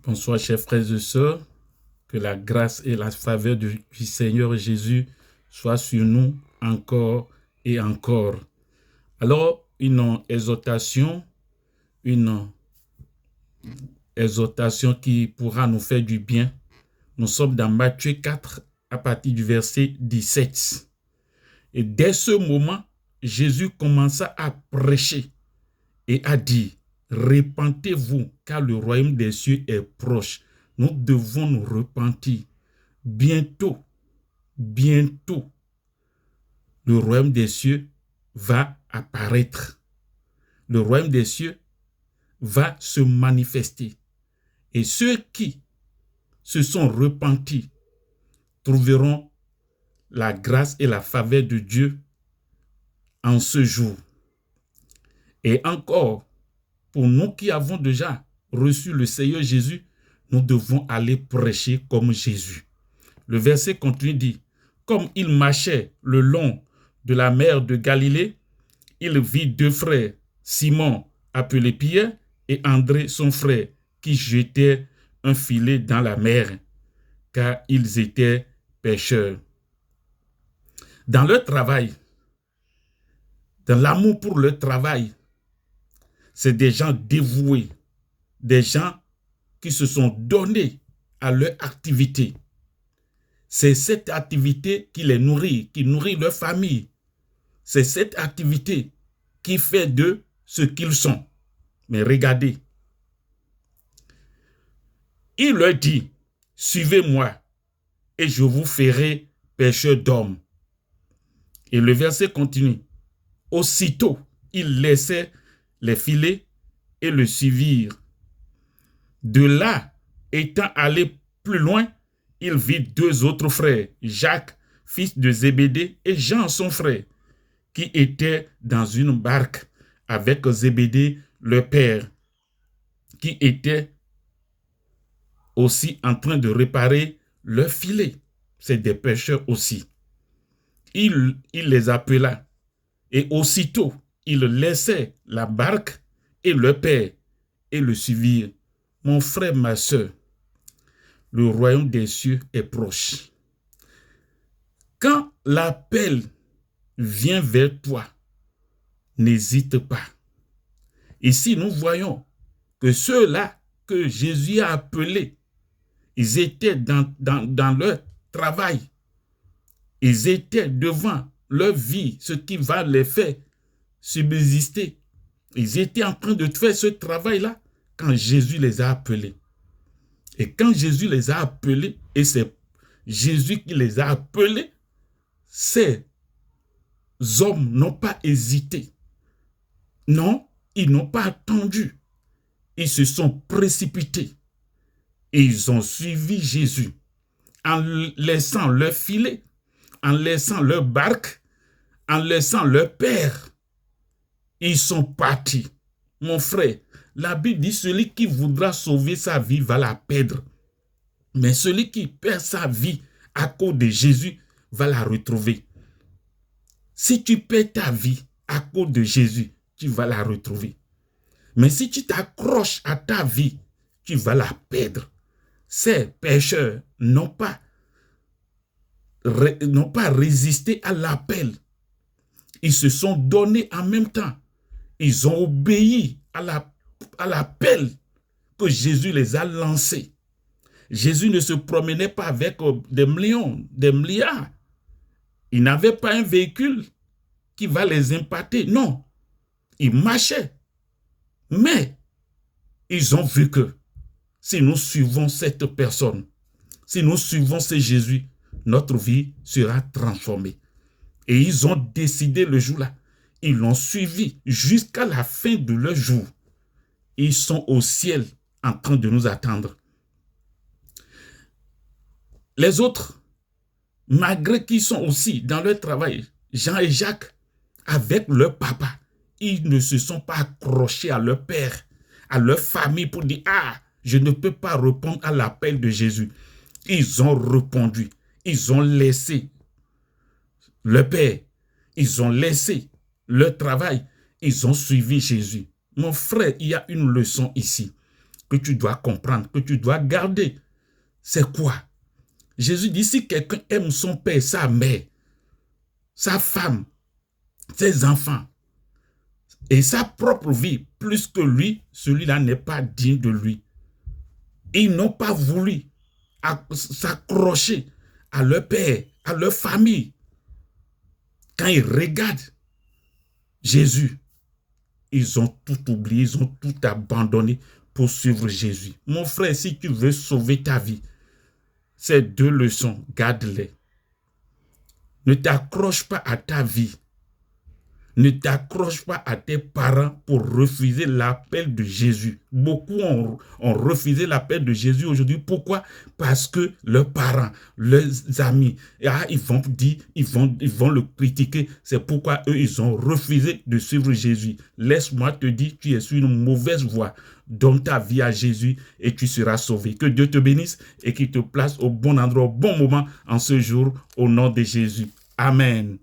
Bonsoir, chers frères et sœurs. Que la grâce et la faveur du Seigneur Jésus soient sur nous encore et encore. Alors, une exhortation qui pourra nous faire du bien. Nous sommes dans Matthieu 4 à partir du verset 17. Et dès ce moment, Jésus commença à prêcher et à dire: repentez-vous, car le royaume des cieux est proche. Nous devons nous repentir. Bientôt, le royaume des cieux va apparaître. Le royaume des cieux va se manifester. Et ceux qui se sont repentis trouveront la grâce et la faveur de Dieu en ce jour. Et encore, pour nous qui avons déjà reçu le Seigneur Jésus, nous devons aller prêcher comme Jésus. Le verset continue dit: comme il marchait le long de la mer de Galilée, il vit deux frères, Simon appelé Pierre et André son frère, qui jetaient un filet dans la mer, car ils étaient pêcheurs. Dans leur travail, dans l'amour pour le travail, c'est des gens dévoués, des gens qui se sont donnés à leur activité. C'est cette activité qui les nourrit, qui nourrit leur famille. C'est cette activité qui fait d'eux ce qu'ils sont. Mais regardez, il leur dit: suivez-moi et je vous ferai pêcheurs d'hommes. Et le verset continue: aussitôt, ils laissaient les filets et le suivirent. De là, étant allé plus loin, il vit deux autres frères, Jacques, fils de Zébédée, et Jean, son frère, qui étaient dans une barque avec Zébédée, leur père, qui était aussi en train de réparer leur filet. C'est des pêcheurs aussi. Il les appela, et aussitôt, ils laissaient la barque et leur père et le suivirent. Mon frère, ma soeur, le royaume des cieux est proche. Quand l'appel vient vers toi, n'hésite pas. Ici, nous voyons que ceux-là que Jésus a appelés, ils étaient dans leur travail. Ils étaient devant leur vie, ce qui va les faire subsister. Ils étaient en train de faire ce travail-là quand Jésus les a appelés. Et quand Jésus les a appelés, et c'est Jésus qui les a appelés, ces hommes n'ont pas hésité. Non, ils n'ont pas attendu. Ils se sont précipités. Et ils ont suivi Jésus en laissant leur filet, en laissant leur barque, en laissant leur père. Ils sont partis. Mon frère, la Bible dit: celui qui voudra sauver sa vie va la perdre. Mais celui qui perd sa vie à cause de Jésus va la retrouver. Si tu perds ta vie à cause de Jésus, tu vas la retrouver. Mais si tu t'accroches à ta vie, tu vas la perdre. Ces pécheurs n'ont pas résisté à l'appel. Ils se sont donnés en même temps. Ils ont obéi à l'appel que Jésus les a lancé. Jésus ne se promenait pas avec des millions, des milliards. Il n'avait pas un véhicule qui va les impacter. Non, il marchait. Mais ils ont vu que si nous suivons cette personne, si nous suivons ce Jésus, notre vie sera transformée. Et ils ont décidé le jour-là. Ils l'ont suivi jusqu'à la fin de leur jour. Ils sont au ciel en train de nous attendre. Les autres, malgré qu'ils sont aussi dans leur travail, Jean et Jacques, avec leur papa, ils ne se sont pas accrochés à leur père, à leur famille pour dire: ah, je ne peux pas répondre à l'appel de Jésus. Ils ont répondu. Ils ont laissé leur père. Ils ont laissé leur travail. Ils ont suivi Jésus. Mon frère, il y a une leçon ici. que tu dois comprendre, que tu dois garder. C'est quoi? Jésus dit, si quelqu'un aime son père, sa mère, sa femme, ses enfants, et sa propre vie, plus que lui, celui-là n'est pas digne de lui. Ils n'ont pas voulu s'accrocher à leur père, à leur famille. Quand ils regardent Jésus, ils ont tout oublié, ils ont tout abandonné pour suivre Jésus. Mon frère, si tu veux sauver ta vie, ces 2 leçons, garde-les. Ne t'accroche pas à ta vie. Ne t'accroche pas à tes parents pour refuser l'appel de Jésus. Beaucoup ont refusé l'appel de Jésus aujourd'hui. Pourquoi? Parce que leurs parents, leurs amis, ils vont dire, ils vont le critiquer. C'est pourquoi eux, ils ont refusé de suivre Jésus. Laisse-moi te dire, tu es sur une mauvaise voie. Donne ta vie à Jésus et tu seras sauvé. Que Dieu te bénisse et qu'il te place au bon endroit, au bon moment en ce jour, au nom de Jésus. Amen.